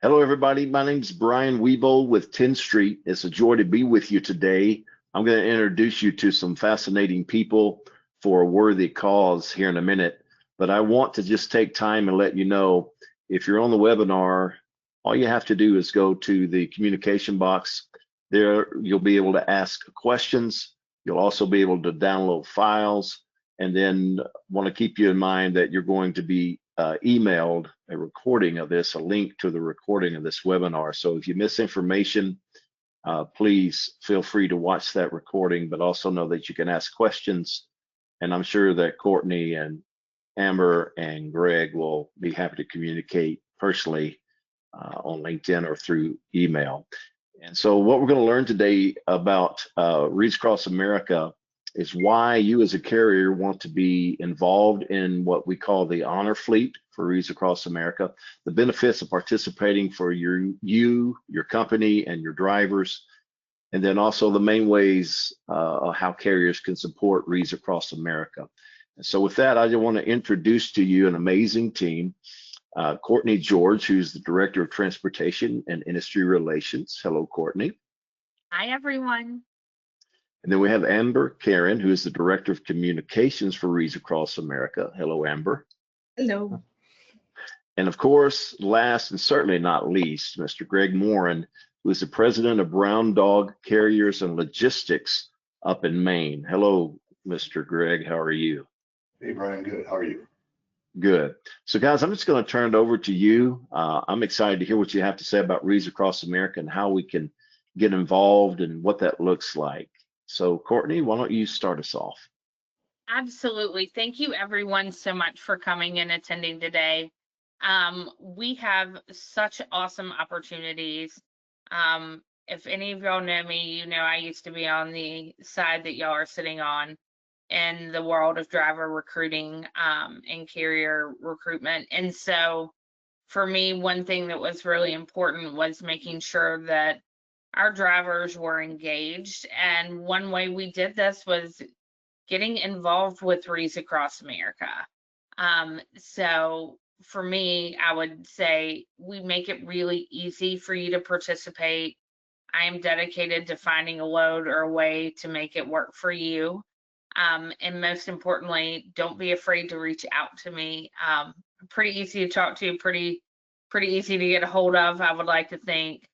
Hello, everybody. My name is Brian Weebo with Tenstreet. It's a joy to be with you today. I'm going to introduce you to some fascinating people for a worthy cause here in a minute. But I want to just take time and let you know, if you're on the webinar, all you have to do is go to the communication box. There, you'll be able to ask questions. You'll also be able to download files. And then want to keep you in mind that you're going to be emailed a recording of this, a link to the recording of this webinar. So if you miss information, please feel free to watch that recording, but also know that you can ask questions. And I'm sure that Courtney and Amber and Greg will be happy to communicate personally on LinkedIn or through email. And so what we're going to learn today about Wreaths Across America is why you as a carrier want to be involved in what we call the honor fleet for Wreaths Across America, the benefits of participating for you, your company, and your drivers, and then also the main ways how carriers can support Wreaths Across America. And so with that, I just want to introduce to you an amazing team. Courtney George, who's the Director of Transportation and Industry Relations. Hello, Courtney. Hi, everyone. And then we have Amber Karen, who is the Director of Communications for Wreaths Across America. Hello, Amber. Hello. And of course, last and certainly not least, Mr. Graig Morin, who is the President of Brown Dog Carriers and Logistics up in Maine. Hello, Mr. Graig. How are you? Hey, Brian. Good. How are you? Good. So, guys, I'm just going to turn it over to you. I'm excited to hear what you have to say about Wreaths Across America and how we can get involved and what that looks like. So, Courtney, why don't you start us off? Absolutely. Thank you, everyone, so much for coming and attending today. We have such awesome opportunities. If any of y'all know me, you know I used to be on the side that y'all are sitting on in the world of driver recruiting and carrier recruitment. And so for me, one thing that was really important was making sure that our drivers were engaged. And one way we did this was getting involved with Wreaths Across America. So for me, I would say we make it really easy for you to participate. I am dedicated to finding a load or a way to make it work for you. And most importantly, don't be afraid to reach out to me. Pretty easy to talk to, pretty easy to get a hold of, I would like to think.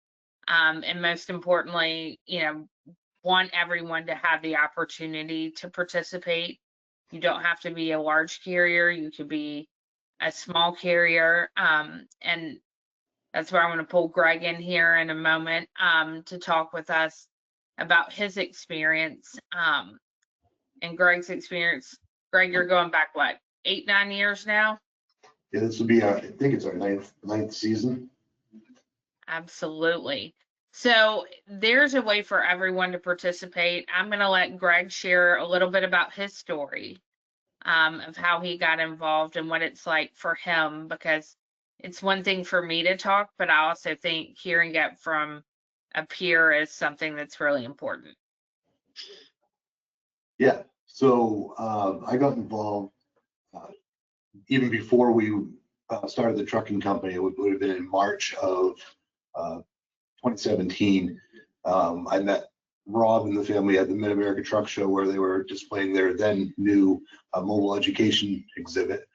And most importantly, want everyone to have the opportunity to participate. You don't have to be a large carrier. You could be a small carrier. And that's where I'm going to pull Greg in here in a moment to talk with us about his experience and Greg's experience. Greg, you're going back, what, 8-9 years now? Yeah, this will be I think it's our ninth season. Absolutely. So there's a way for everyone to participate. I'm going to let Greg share a little bit about his story of how he got involved and what it's like for him, because it's one thing for me to talk, but I also think hearing it from a peer is something that's really important. Yeah, so I got involved even before we started the trucking company. It would have been in March of 2017. I met Rob and the family at the Mid-America Truck Show, where they were displaying their then new mobile education exhibit.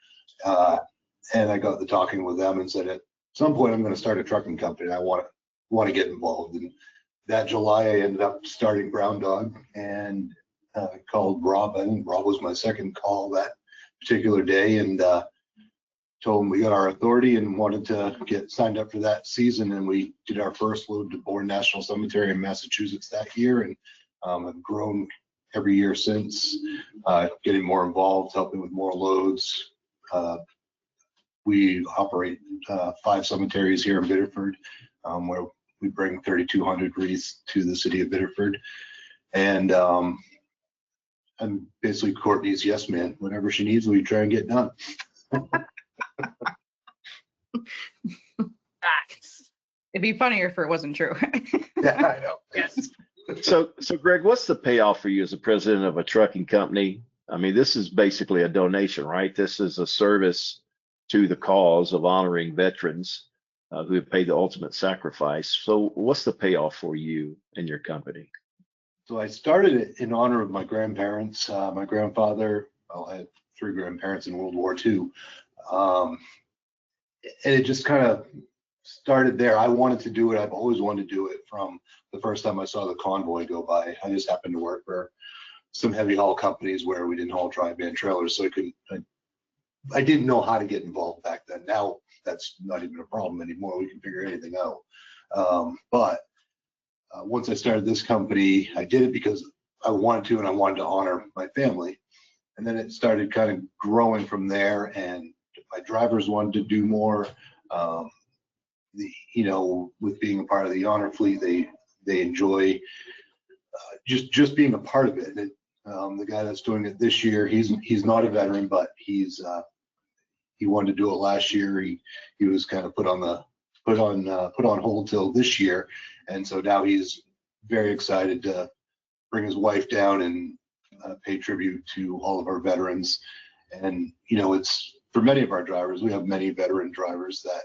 And I got to talking with them and said, at some point, I'm going to start a trucking company. And I want to get involved. And that July, I ended up starting Brown Dog and called Rob. I think Rob was my second call that particular day, and told him we got our authority and wanted to get signed up for that season. And we did our first load to Morin National Cemetery in Massachusetts that year, and have grown every year since, getting more involved, helping with more loads. We operate 5 cemeteries here in Biddeford, where we bring 3,200 wreaths to the city of Biddeford. And I'm basically Courtney's yes man. Whatever she needs, we try and get done. Facts. It'd be funnier if it wasn't true. Yeah, I know. Yes. So Greg, what's the payoff for you as a president of a trucking company? I mean, this is basically a donation, right? This is a service to the cause of honoring veterans. who have paid the ultimate sacrifice. So what's the payoff for you and your company? So I started it in honor of my grandparents. My grandfather, well, I had 3 grandparents in World War II. And it just kind of started there. I wanted to do it. I've always wanted to do it from the first time I saw the convoy go by. I just happened to work for some heavy haul companies where we didn't haul tri-van trailers, so I didn't know how to get involved back then. Now that's not even a problem anymore. We can figure anything out. But once I started this company, I did it because I wanted to, and I wanted to honor my family. And then it started kind of growing from there, and my drivers wanted to do more. With being a part of the honor fleet, they enjoy just being a part of it. The guy that's doing it this year, he's not a veteran, but he wanted to do it last year. He was kind of put on hold till this year, and so now he's very excited to bring his wife down and pay tribute to all of our veterans. And it's for many of our drivers. We have many veteran drivers that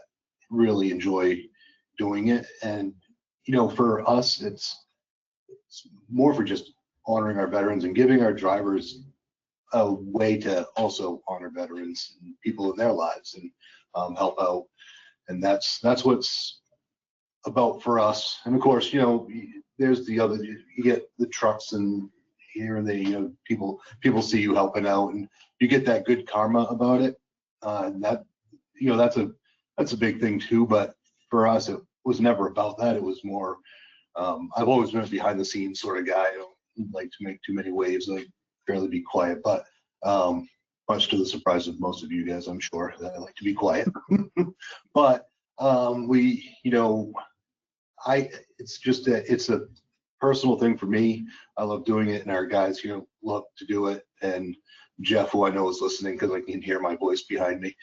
really enjoy doing it, and for us, it's more for just honoring our veterans and giving our drivers a way to also honor veterans and people in their lives and help out. And that's what's about for us. And of course, there's the other, you get the trucks and here and there, people see you helping out and you get that good karma about it. And that, that's a big thing too. But for us, it was never about that. It was more, I've always been a behind the scenes sort of guy. I don't like to make too many waves. I fairly be quiet, but much to the surprise of most of you guys, I'm sure that I like to be quiet. But it's a personal thing for me. I love doing it, and our guys, love to do it. And Jeff, who I know is listening because I can hear my voice behind me,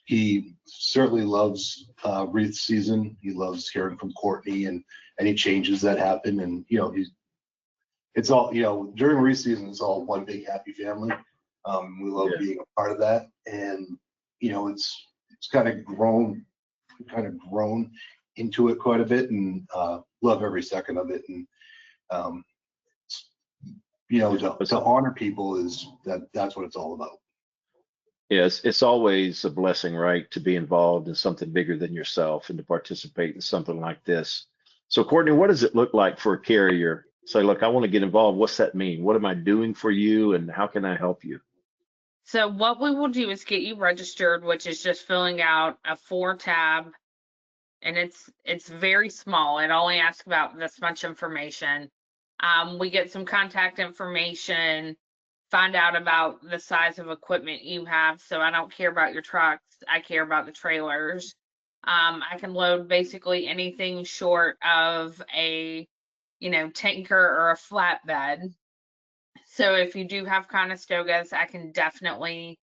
he certainly loves Wreaths season. He loves hearing from Courtney and any changes that happen. And it's all, during Wreaths season, it's all one big happy family. We love being a part of that, and it's kind of grown into it quite a bit, and love every second of it. And to honor people that's what it's all about. Yes, it's always a blessing, right, to be involved in something bigger than yourself and to participate in something like this. So, Courtney, what does it look like for a carrier? Say, look, I want to get involved. What's that mean? What am I doing for you, and how can I help you? So what we will do is get you registered, which is just filling out a 4-tab, and it's very small. It only asks about this much information. We get some contact information, find out about the size of equipment you have. So I don't care about your trucks. I care about the trailers. I can load basically anything short of a, tanker or a flatbed. So if you do have Conestogas, I can definitely,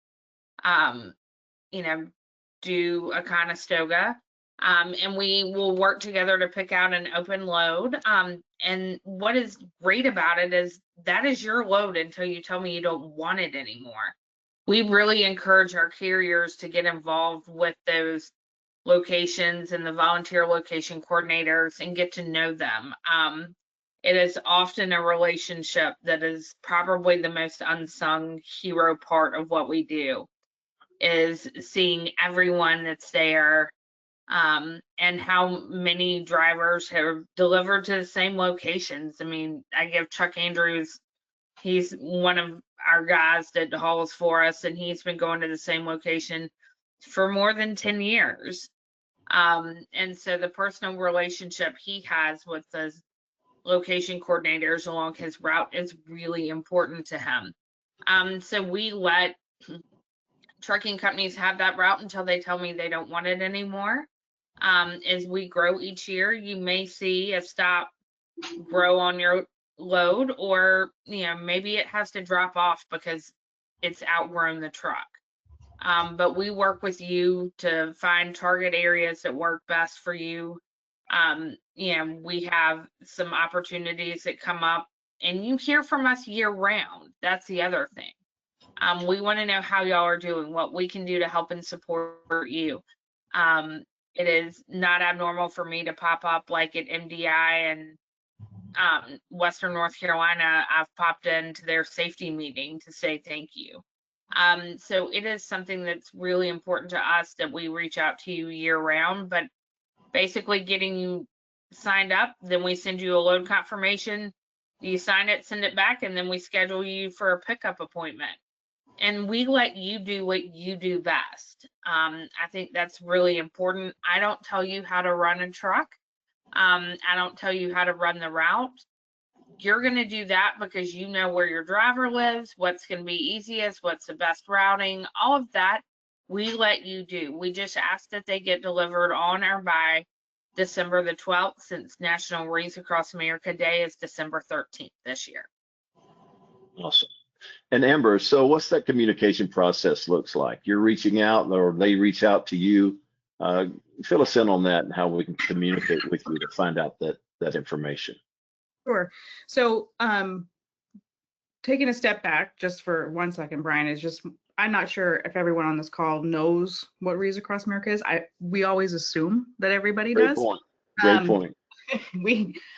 do a Conestoga. And we will work together to pick out an open load. And what is great about it is that is your load until you tell me you don't want it anymore. We really encourage our carriers to get involved with those locations and the volunteer location coordinators and get to know them. It is often a relationship that is probably the most unsung hero part of what we do, is seeing everyone that's there, and how many drivers have delivered to the same locations. I mean, I give Chuck Andrews, he's one of our guys that hauls for us, and he's been going to the same location for more than 10 years. And so the personal relationship he has with the location coordinators along his route is really important to him. So we let trucking companies have that route until they tell me they don't want it anymore. As we grow each year, you may see a stop grow on your load, or maybe it has to drop off because it's outgrown the truck. But we work with you to find target areas that work best for you. We have some opportunities that come up, and you hear from us year round. That's the other thing. We want to know how y'all are doing, what we can do to help and support you. It is not abnormal for me to pop up like at MDI and Western North Carolina. I've popped into their safety meeting to say thank you. So it is something that's really important to us that we reach out to you year round, but basically getting you signed up, then we send you a load confirmation. You sign it, send it back, and then we schedule you for a pickup appointment. And we let you do what you do best. I think that's really important. I don't tell you how to run a truck. I don't tell you how to run the route. You're going to do that because you know where your driver lives, what's going to be easiest, what's the best routing, all of that we let you do. We just ask that they get delivered on or by December the 12th, since National Wreaths Across America Day is December 13th this year. Awesome. And Amber, so what's that communication process looks like? You're reaching out, or they reach out to you. Fill us in on that and how we can communicate with you to find out that information. Sure. So taking a step back just for 1 second, Brian, is just, I'm not sure if everyone on this call knows what Wreaths Across America is. We always assume that everybody Great does. point. Great point.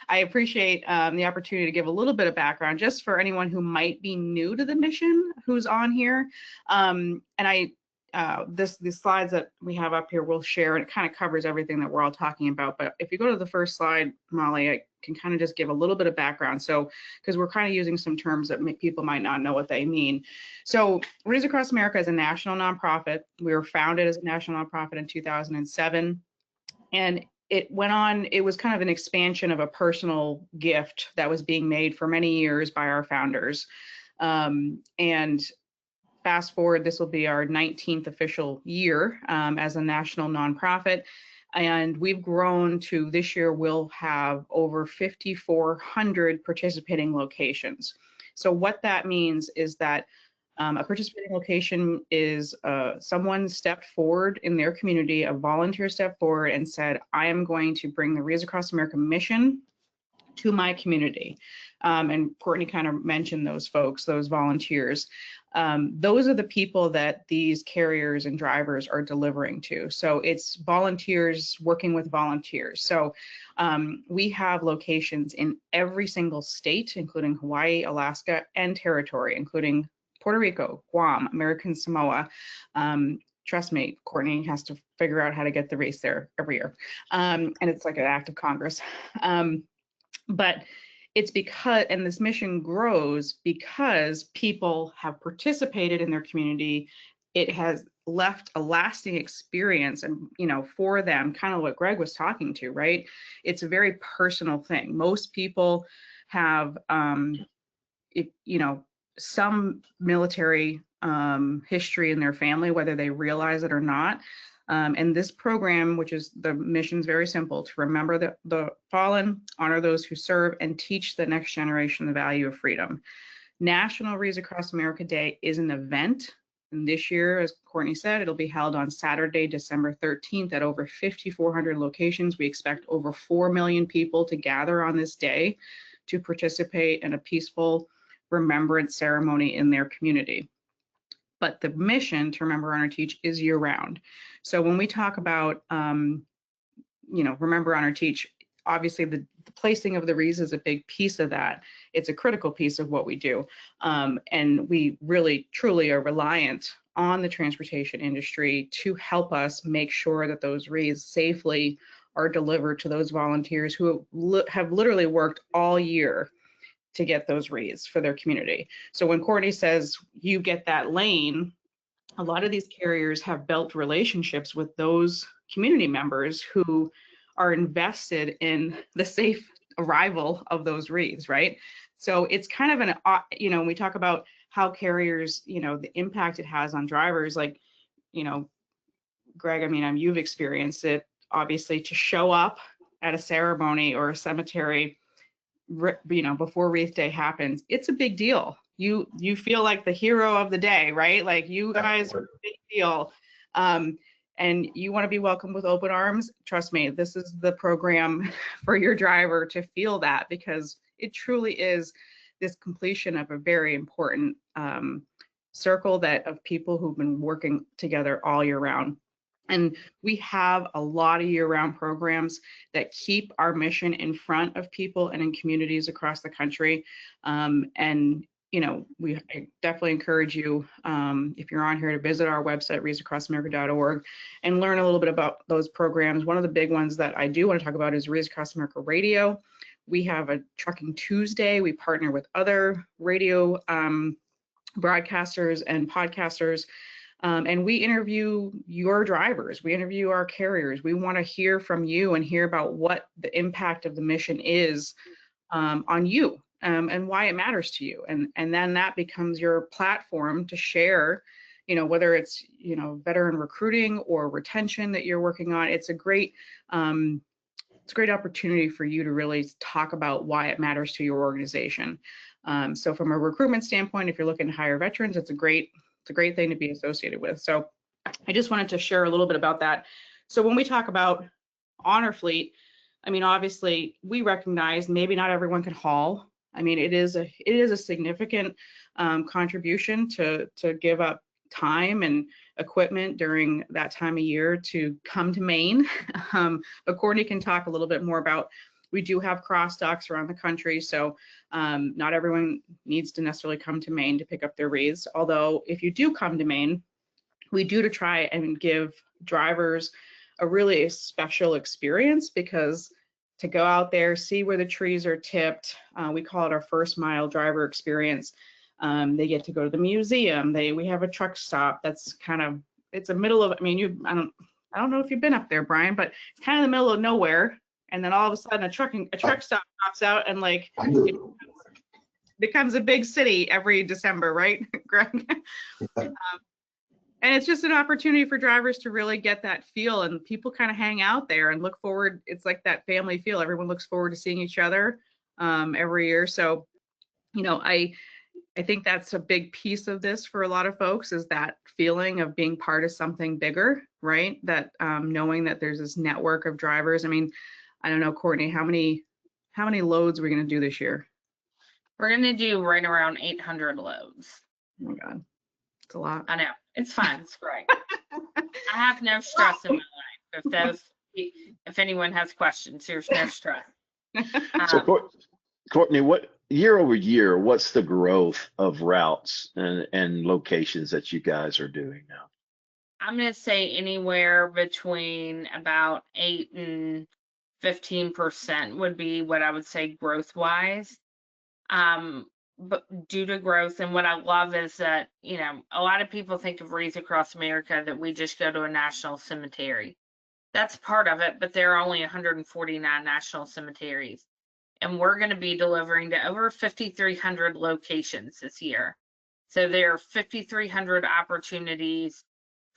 I appreciate the opportunity to give a little bit of background just for anyone who might be new to the mission who's on here. And the slides that we have up here we'll share, and it kind of covers everything that we're all talking about. But if you go to the first slide, Molly, I can kind of just give a little bit of background. So, because we're kind of using some terms that people might not know what they mean. So Wreaths Across America is a national nonprofit. We were founded as a national nonprofit in 2007. And it went on, it was kind of an expansion of a personal gift that was being made for many years by our founders. And fast forward, this will be our 19th official year as a national nonprofit. And we've grown to, this year we'll have over 5,400 participating locations. So what that means is that a participating location is someone stepped forward in their community, a volunteer stepped forward and said, I am going to bring the Wreaths Across America mission to my community. And Courtney kind of mentioned those folks, those volunteers. Those are the people that these carriers and drivers are delivering to. So it's volunteers working with volunteers. So we have locations in every single state, including Hawaii, Alaska, and territory, including Puerto Rico, Guam, American Samoa. Trust me, Courtney has to figure out how to get the race there every year. And it's like an act of Congress. But it's because, and this mission grows because people have participated in their community. It has left a lasting experience, and for them, kind of what Greg was talking to, right? It's a very personal thing. Most people have, some military history in their family, whether they realize it or not. And this program, which is the mission's very simple: to remember the fallen, honor those who serve, and teach the next generation the value of freedom. National Wreaths Across America Day is an event. And this year, as Courtney said, it'll be held on Saturday, December 13th at over 5,400 locations. We expect over 4 million people to gather on this day to participate in a peaceful remembrance ceremony in their community. But the mission to remember, honor, teach is year round. So when we talk about, remember, honor, teach, obviously the placing of the wreaths is a big piece of that. It's a critical piece of what we do. And we really, truly are reliant on the transportation industry to help us make sure that those wreaths safely are delivered to those volunteers who have literally worked all year to get those wreaths for their community. So when Courtney says you get that lane, a lot of these carriers have built relationships with those community members who are invested in the safe arrival of those wreaths, right? So it's kind of an, when we talk about how carriers, the impact it has on drivers, like, Greg, you've experienced it, obviously, to show up at a ceremony or a cemetery before Wreath Day happens, it's a big deal. You feel like the hero of the day, right? Like, you guys are a big deal. And you want to be welcomed with open arms. Trust me, this is the program for your driver to feel that, because it truly is this completion of a very important circle of people who've been working together all year round. And we have a lot of year-round programs that keep our mission in front of people and in communities across the country. And you know, I definitely encourage you, if you're on here, to visit our website, wreathsacrossamerica.org, and learn a little bit about those programs. One of the big ones that I do want to talk about is Wreaths Across America Radio. We have a Trucking Tuesday. We partner with other radio broadcasters and podcasters. And we interview your drivers, we interview our carriers. We want to hear from you and hear about what the impact of the mission is on you, and why it matters to you. And then that becomes your platform to share, you know, whether it's, you know, veteran recruiting or retention that you're working on. It's a great opportunity for you to really talk about why it matters to your organization. So from a recruitment standpoint, if you're looking to hire veterans, it's a great thing to be associated with. So I just wanted to share a little bit about that. So when we talk about honor fleet, I mean, obviously we recognize maybe not everyone can haul. I mean, it is a significant contribution to give up time and equipment during that time of year to come to Maine. But Courtney can talk a little bit more about, we do have cross docks around the country, so not everyone needs to necessarily come to Maine to pick up their wreaths. Although if you do come to Maine, we do to try and give drivers a really special experience, because to go out there, see where the trees are tipped, we call it our first mile driver experience. They get to go to the museum. We have a truck stop that's kind of, it's a middle of, I mean, I don't know if you've been up there, Brian, but it's kind of the middle of nowhere. And then all of a sudden a truck stop pops out, and like it becomes a big city every December, right, Greg? And it's just an opportunity for drivers to really get that feel, and people kind of hang out there and look forward. It's like that family feel. Everyone looks forward to seeing each other every year. So, you know, I think that's a big piece of this for a lot of folks, is that feeling of being part of something bigger, right? That knowing that there's this network of drivers. I mean, I don't know, Courtney, how many loads are we going to do this year? We're going to do right around 800 loads. Oh my God, it's a lot. I know, it's fine, it's great. I have no stress in my life. If anyone has questions, there's no stress. So Courtney, what year over year, what's the growth of routes and locations that you guys are doing now? I'm going to say anywhere between about 8 and 15% would be what I would say growth wise. But due to growth, and what I love is that, you know, a lot of people think of Wreaths Across America that we just go to a national cemetery. That's part of it, but there are only 149 national cemeteries. And we're going to be delivering to over 5,300 locations this year. So there are 5,300 opportunities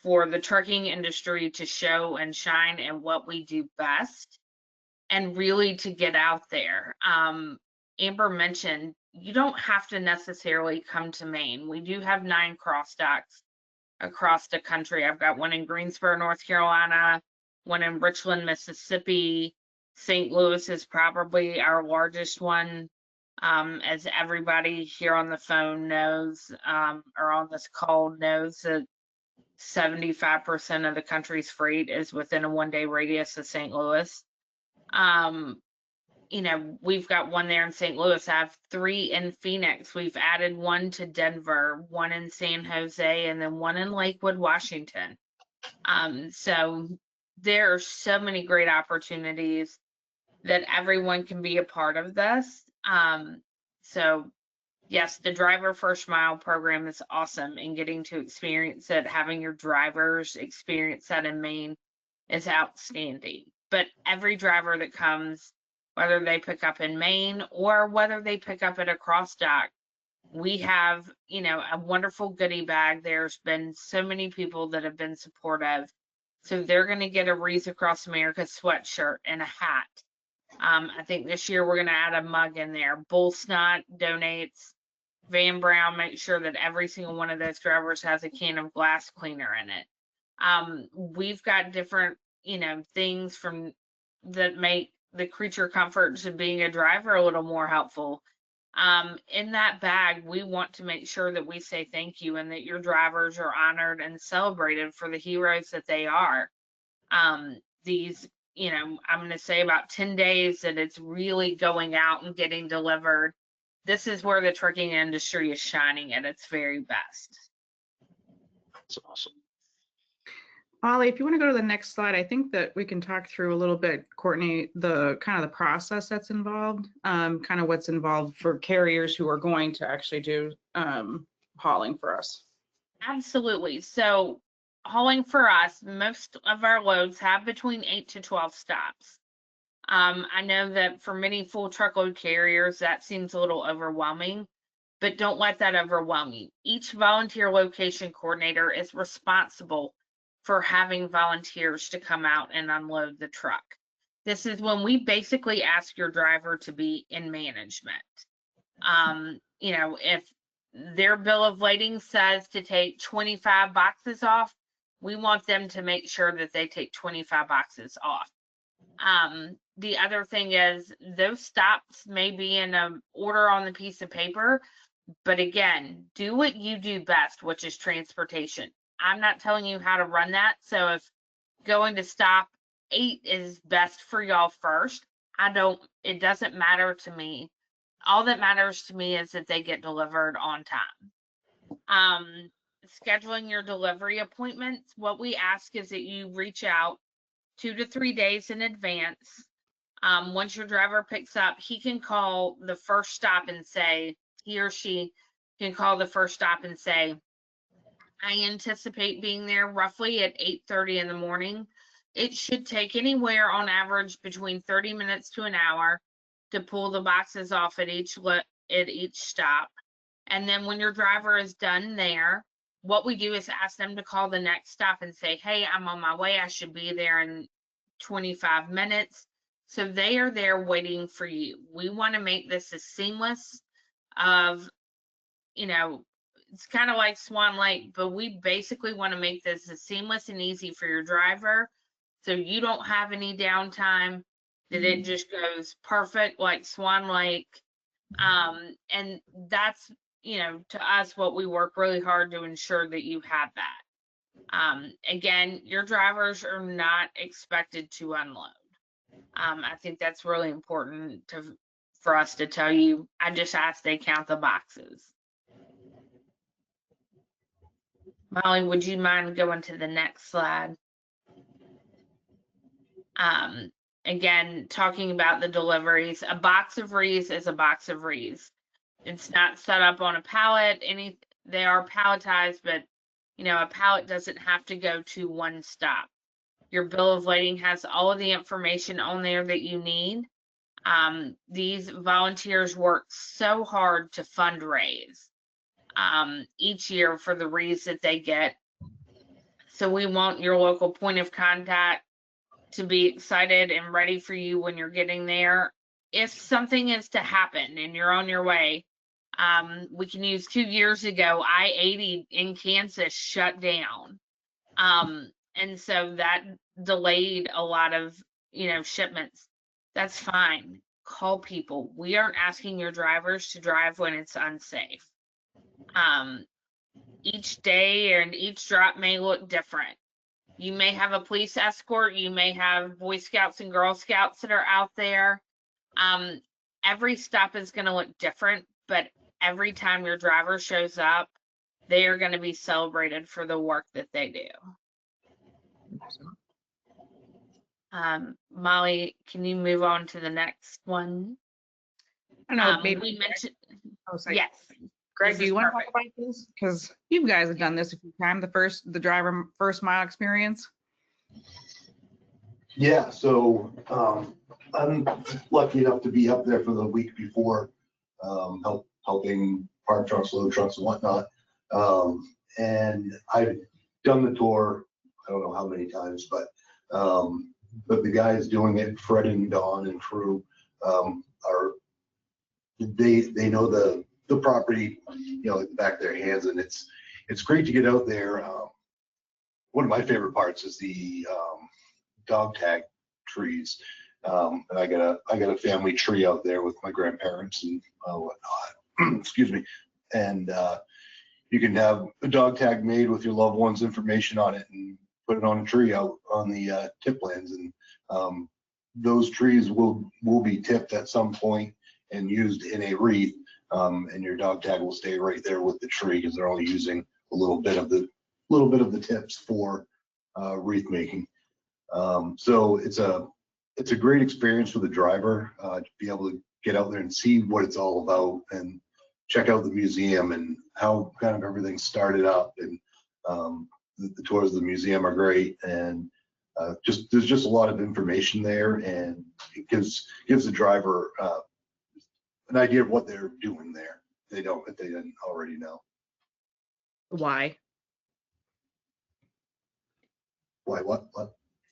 for the trucking industry to show and shine in what we do best, and really to get out there. Amber mentioned, you don't have to necessarily come to Maine. We do have 9 cross docks across the country. I've got one in Greensboro, North Carolina, one in Richland, Mississippi. St. Louis is probably our largest one, as everybody here on the phone knows, or on this call knows, that 75% of the country's freight is within a 1-day radius of St. Louis. You know, we've got one there in St. Louis. I have 3 in Phoenix. We've added one to Denver, one in San Jose, and then one in Lakewood, Washington. So there are so many great opportunities that everyone can be a part of this. So yes, the driver first mile program is awesome, and getting to experience it, having your drivers experience that in Maine is outstanding. But every driver that comes, whether they pick up in Maine or whether they pick up at a cross dock, we have, you know, a wonderful goodie bag. There's been so many people that have been supportive. So they're going to get a Wreaths Across America sweatshirt and a hat. I think this year we're going to add a mug in there. Bull Snot donates. Van Brown makes sure that every single one of those drivers has a can of glass cleaner in it. We've got different, you know, things from that make the creature comforts of being a driver a little more helpful. In that bag, we want to make sure that we say thank you, and that your drivers are honored and celebrated for the heroes that they are. These, you know, I'm going to say about 10 days that it's really going out and getting delivered. This is where the trucking industry is shining at its very best. That's awesome. Ollie, if you want to go to the next slide, I think that we can talk through a little bit, Courtney, the kind of the process that's involved, kind of what's involved for carriers who are going to actually do hauling for us. Absolutely. So hauling for us, most of our loads have between 8 to 12 stops. I know that for many full truckload carriers, that seems a little overwhelming, but don't let that overwhelm you. Each volunteer location coordinator is responsible for having volunteers to come out and unload the truck. This is when we basically ask your driver to be in management. You know, if their bill of lading says to take 25 boxes off, we want them to make sure that they take 25 boxes off. The other thing is those stops may be in an order on the piece of paper, but again, do what you do best, which is transportation. I'm not telling you how to run that. So if going to stop 8 is best for y'all first, it doesn't matter to me. All that matters to me is that they get delivered on time. Scheduling your delivery appointments, what we ask is that you reach out 2 to 3 days in advance. Once your driver picks up, he can call the first stop and say, he or she can call the first stop and say, I anticipate being there roughly at 8:30 in the morning. It should take anywhere on average between 30 minutes to an hour to pull the boxes off at each stop. And then when your driver is done there, what we do is ask them to call the next stop and say, hey, I'm on my way. I should be there in 25 minutes. So they are there waiting for you. We want to make this as seamless of, you know, it's kind of like Swan Lake, but we basically want to make this as seamless and easy for your driver so you don't have any downtime, that it just goes perfect like Swan Lake. And that's, you know, to us, what we work really hard to ensure that you have that. Again, your drivers are not expected to unload. I think that's really important for us to tell you. I just ask they count the boxes. Molly, would you mind going to the next slide? Again, talking about the deliveries, a box of Wreaths is a box of Wreaths. It's not set up on a pallet. They are palletized, but you know, a pallet doesn't have to go to one stop. Your bill of lading has all of the information on there that you need. These volunteers work so hard to fundraise each year for the Wreaths that they get. So we want your local point of contact to be excited and ready for you when you're getting there. If something is to happen and you're on your way, we can use 2 years ago, I-80 in Kansas shut down. And so that delayed a lot of, you know, shipments. That's fine. Call people. We aren't asking your drivers to drive when it's unsafe. Each day and each drop may look different. You may have a police escort. You may have Boy Scouts and Girl Scouts that are out there. Every stop is going to look different, but every time your driver shows up, they are going to be celebrated for the work that they do. Molly, can you move on to the next one? I don't know, maybe we mentioned, yes. Greg, do you want to talk about this? Because you guys have done this a few times, the driver first mile experience. Yeah, so I'm lucky enough to be up there for the week before, helping park trucks, load trucks and whatnot. And I've done the tour, I don't know how many times, but the guys doing it, Fred and Don and crew, they know the property, you know, like the back of their hands, and it's great to get out there. One of my favorite parts is the dog tag trees. And I got a family tree out there with my grandparents and whatnot. Excuse me. And you can have a dog tag made with your loved one's information on it, and put it on a tree out on the tip lands, and those trees will be tipped at some point and used in a wreath, and your dog tag will stay right there with the tree because they're only using a little bit of the tips for wreath making. So it's a great experience for the driver to be able to get out there and see what it's all about and check out the museum and how kind of everything started up. And the tours of the museum are great, and there's just a lot of information there, and it gives the driver an idea of what they're doing there. If they didn't already know. Why? Why? What?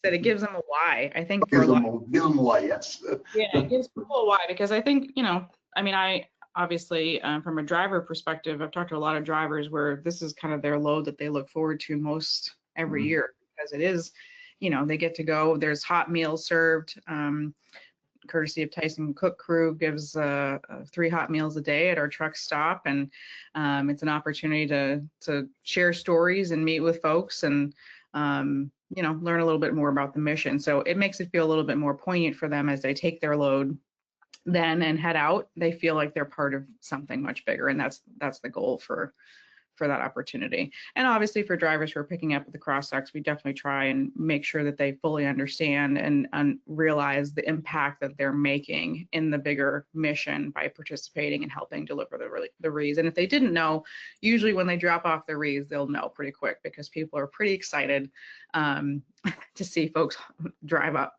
That it gives them a why. I think for Give them a why. Yes. Yeah, it gives people a why, because I think, I mean, I obviously from a driver perspective, I've talked to a lot of drivers where this is kind of their load that they look forward to most every Mhm. year, because it is, they get to go. There's hot meals served. Courtesy of Tyson Cook Crew gives 3 hot meals a day at our truck stop, and it's an opportunity to share stories and meet with folks and learn a little bit more about the mission. So it makes it feel a little bit more poignant for them as they take their load then and head out. They feel like they're part of something much bigger, and that's the goal for that opportunity. And obviously for drivers who are picking up at the cross docks, we definitely try and make sure that they fully understand and realize the impact that they're making in the bigger mission by participating and helping deliver the wreaths. And if they didn't know, usually when they drop off the wreaths, they'll know pretty quick, because people are pretty excited to see folks drive up.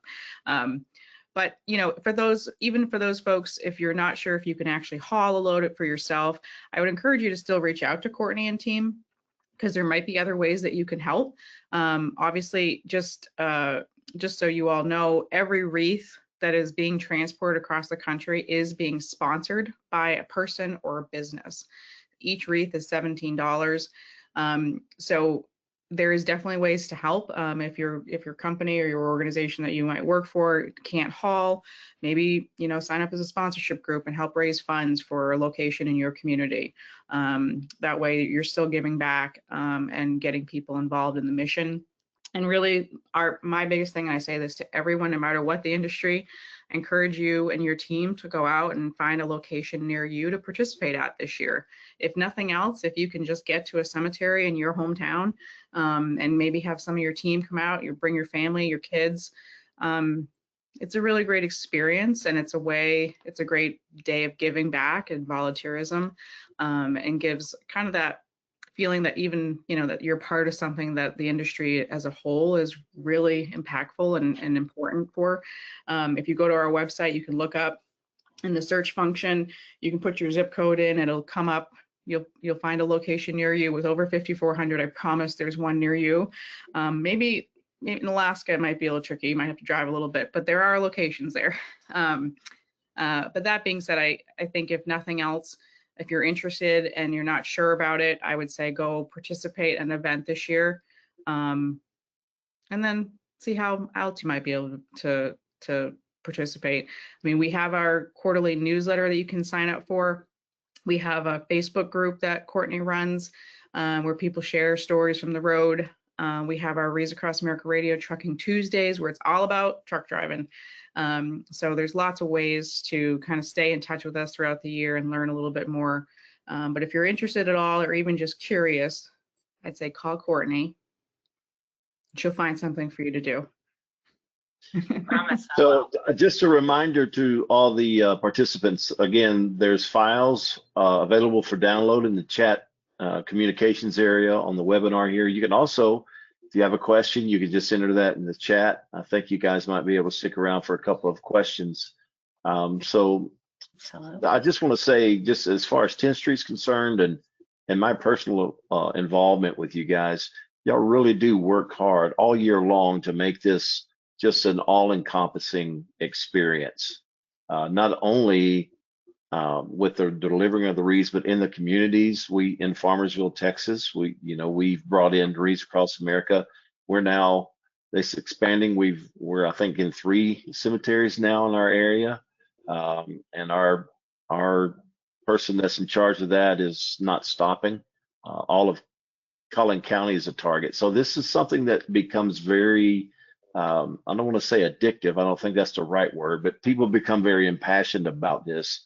But even for those folks, if you're not sure if you can actually haul a load for yourself, I would encourage you to still reach out to Courtney and team, because there might be other ways that you can help. Obviously, just so you all know, every wreath that is being transported across the country is being sponsored by a person or a business. Each wreath is $17. So there is definitely ways to help. If your company or your organization that you might work for can't haul, maybe sign up as a sponsorship group and help raise funds for a location in your community. That way you're still giving back and getting people involved in the mission. And really, my biggest thing, and I say this to everyone, no matter what the industry, I encourage you and your team to go out and find a location near you to participate at this year. If nothing else, if you can just get to a cemetery in your hometown and maybe have some of your team come out, you bring your family, your kids. It's a really great experience, and it's a great day of giving back and volunteerism, and gives kind of that feeling that even, that you're part of something that the industry as a whole is really impactful and important for. If you go to our website, you can look up in the search function, you can put your zip code in, it'll come up. You'll find a location near you with over 5,400. I promise there's one near you. Maybe in Alaska, it might be a little tricky. You might have to drive a little bit, but there are locations there. But that being said, I think if nothing else, if you're interested and you're not sure about it, I would say go participate in an event this year, and then see how else you might be able to participate. I mean, we have our quarterly newsletter that you can sign up for. We have a Facebook group that Courtney runs where people share stories from the road. We have our Wreaths Across America Radio Trucking Tuesdays, where it's all about truck driving. So there's lots of ways to kind of stay in touch with us throughout the year and learn a little bit more. But if you're interested at all, or even just curious, I'd say call Courtney. She'll find something for you to do. Promise. So just a reminder to all the participants, again, there's files available for download in the chat communications area on the webinar here. You can also, if you have a question, you can just enter that in the chat. I think you guys might be able to stick around for a couple of questions. So I just want to say, just as far as Tenstreet's concerned and my personal involvement with you guys, y'all really do work hard all year long to make this just an all-encompassing experience, not only with the delivering of the wreaths, but in the communities. We in Farmersville, Texas, we've brought in Wreaths Across America. We're now expanding. We're I think in 3 cemeteries now in our area, and our person that's in charge of that is not stopping. All of Collin County as a target. So this is something that becomes very, I don't want to say addictive. I don't think that's the right word, but people become very impassioned about this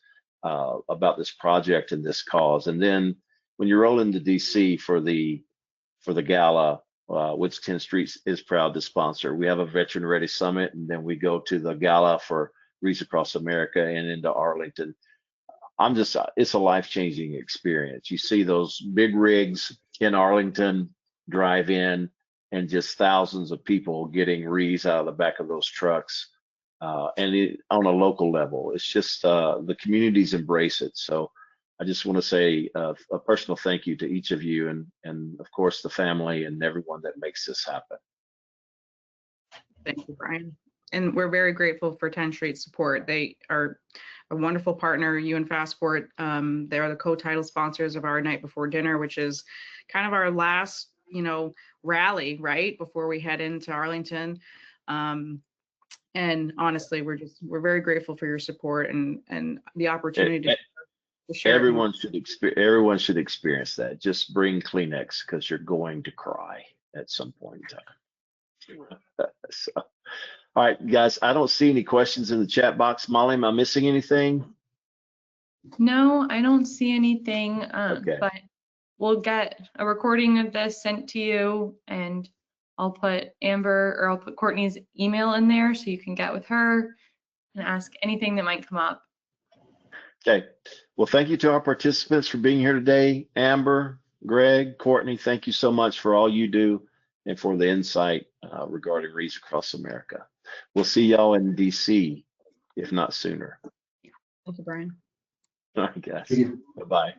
project and this cause. And then when you roll into DC for the gala, which Tenstreet is proud to sponsor, we have a Veteran Ready Summit, and then we go to the gala for Wreaths Across America and into Arlington. It's a life-changing experience. You see those big rigs in Arlington drive in, and just thousands of people getting wreaths out of the back of those trucks. On a local level, it's just the communities embrace it. So I just want to say a personal thank you to each of you, and of course the family and everyone that makes this happen. Thank you, Brian. And we're very grateful for Tenstreet's support. They are a wonderful partner, you and Fastport. They are the co-title sponsors of our Night Before Dinner, which is kind of our last, rally, right, before we head into Arlington. And honestly, we're very grateful for your support and the opportunity to share. Everyone should experience that. Just bring Kleenex, because you're going to cry at some point in time. So, all right, guys, I don't see any questions in the chat box. Molly, am I missing anything? No, I don't see anything, Okay. but we'll get a recording of this sent to you, and I'll put Courtney's email in there so you can get with her and ask anything that might come up. Okay. Well, thank you to our participants for being here today. Amber, Greg, Courtney, thank you so much for all you do and for the insight regarding Wreaths Across America. We'll see y'all in DC, if not sooner. Thank you, Brian. All right, guys. Thank you. Bye-bye.